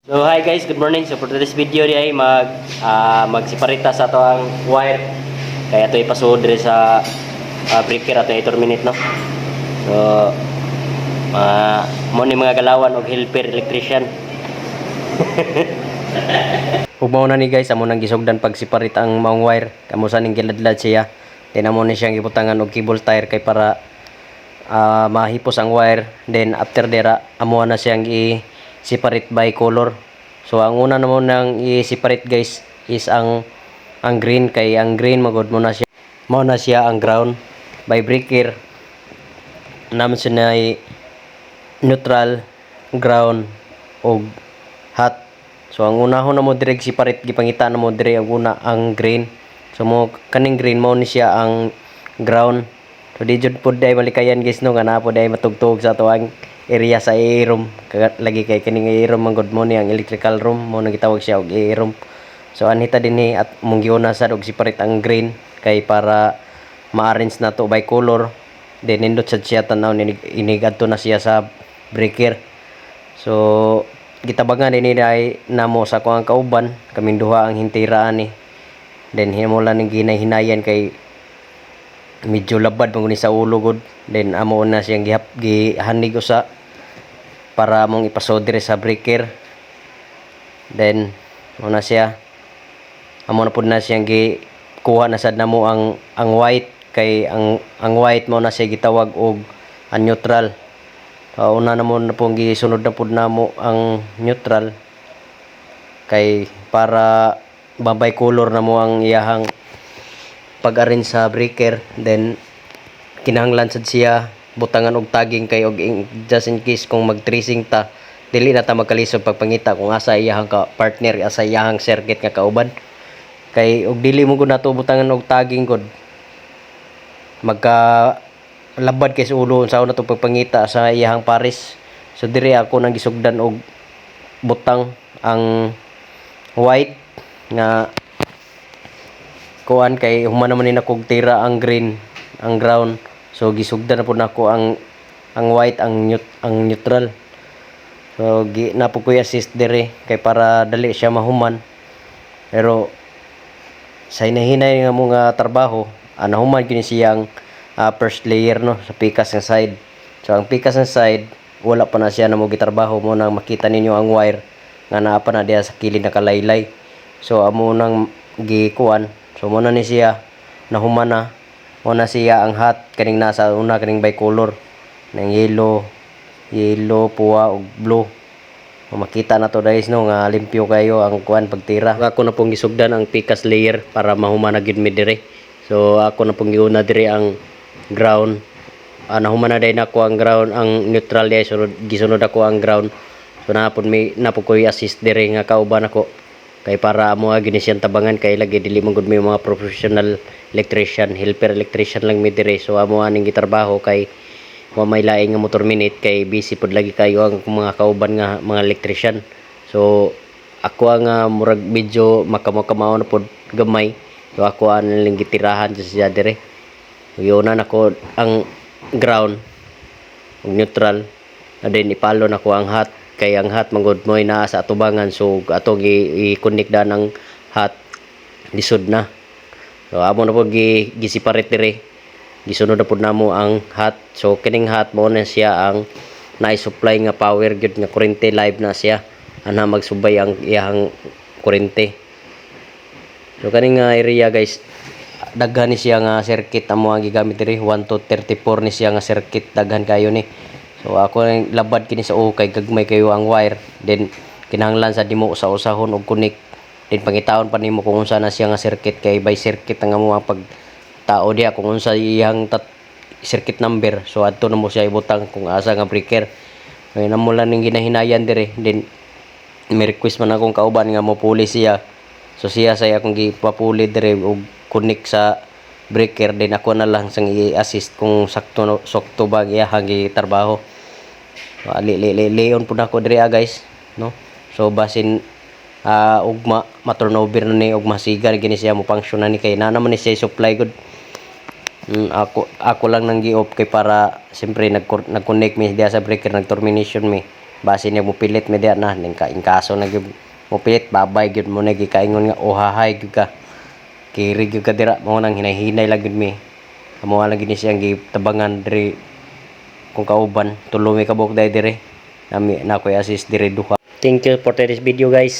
So hi guys, good morning. So for today's video di ay magsiparita sa ato ang wire. Kaya ito ipasuod dire sa breaker ato i-terminate no. So mo ni mga galawan og helper electrician. Ug mao na ni guys amo nang gisugdan pag siparit ang maong wire. Kamo sa ning giladlad siya. Tinamo ni siyang ibutangan og cable tire kay para mahipos ang wire. Then after dera amo na siyang separate by color. So ang una naman nang i-separate guys is ang green, kay ang green magod mo na siya. Mao na siya ang ground by breaker. Naman siya ay neutral, ground o hot. So ang unahon na mo direct separate gipangita na mo dire ang una ang green. So mo kaning green mo ni siya ang ground. So di jud pud day malikayan guys no nga na pud day matugtog sa ato ang area sa AA room. Lagi kay kining AA room ang good mo ni ang electrical room mo nang gitawag siya og AA room. So anita dinhi at mong giuna sad og separate ang green kay para ma-arrange na to by color. Then nindot sad siya tanaw inig adto na siya sa breaker. So gitabangan dinhi ay namo sa kuang kauban kaming duha ang hintiraan ni. Then himo lang ning ginahinayan kay medyo labad mong ni sa ulo gud. Then amo na siyang gihanig usa para mong ipasod dire sa breaker. Then mo siya amo na pud na siyang kuha na sad namo ang white kay ang white mo na siya gitawag og ang neutral. Una na mo na pong gisunod na pud namo ang neutral kay para babay color na mo ang iyahang pag-arrange sa breaker. Then kinahanglan sad siya butangan og tagging kay og just in case kung mag-tracing ta dili na ta magkalisod pagpangita kung asa iyahang ka partner, asa iyahang circuit nga kauban. Kay og dili mo gud nato butangan og tagging gud magka labad kay sa ulo unsa na to pagpangita sa iyahang pares. So dire ako nang gisugdan og butang ang white nga kuan kay human naman ni nakog tira ang green, ang ground. So gisugdan na pud nako ang white, ang neutral. So na po ko assist dire kay para dali siya mahuman. Pero sa hinahinay nga mga trabaho, nahuman kini siyang first layer no sa pikas nga side. So ang pikas nga side wala pa na siya na mo gitrabaho mo nang makita ninyo ang wire nga naa pa na diha sa kilid na kalaylay. So amo nang gikuan. So mo na ni siya nahuman na. Mo na siya ang hot kaning nasa una kaning bicolor ng yellow, puwa ug blue. Makita na to guys no nga limpyo kayo ang kuan pagtira. Ako na pong gisugdan ang pikas layer para mahuman na gid mi dire. So ako na pong giuna dire ang ground. Nahuman na din ako ang ground, ang neutral diay gisunod ako ang ground. So napod ko i-assist dire nga kauban ako kay para amo gini siyang tabangan kay lagi dili man gud may mga professional electrician, helper electrician lang mi dire. So amo aning gitrabaho kay wa may laing nga motor minute kay busy pod lagi kayo ang mga kauban nga mga electrician. So ako ang murag medyo makamao na pod gamay. So ako ang lang gitirahan sa siya dire. Yuna nako ang ground ug neutral na din ipalo nako ang hot kay ang hot manggod mo naa sa atubangan. So ato i-connect dan ang hot lisod na. So amo na po gi-separate dire. Gisunod na pud namo ang hot. So kining hot mo na siya ang na-supply nga power gyud nga kuryente live na siya ana magsubay ang iyang kuryente. So kaning area guys daghan ni siya nga circuit amo ang gigamit dire 1 to 34 ni siya nga circuit daghan kayo ni. So ako nang labad kini sa kay gagmay kayo ang wire. Then kinahanglan sa dimo usa-usahon og connect. Then pangitaon pa nimo kung unsa na siya nga circuit kay by circuit nga mo ang pagtao diha kung unsa iyang circuit number. So adto na mo siya ibutang kung asa nga breaker. Kay namo lang ning ginahinayan dire. Then may request man akong kauban nga mo puli siya. So siya say akong gipapuli dire og connect sa breaker. Then ako na lang sang i-assist kung sakto ba iyang gitrabaho. So leon pud ako dire guys no. So basin ugma ma-turnover na ni ug masigar gini siya mo function na ni kay na naman ni siya supply good. Ako lang nang gi-off kay para siyempre nag-connect mi diha sa breaker, nag-termination mi. base niya mo pilit mi diha na ning kaso na gyud mo pilit babay gyud mo na gikaingon nga ohahay gyud ka kiri gyud ka dira mo nang hinay-hinay lang gyud mi amo lang gyud ni siyang gitabangan diri kung kauban tulo mi kabuk dai dire nami na ko assist dire duha. Thank you for today's video guys.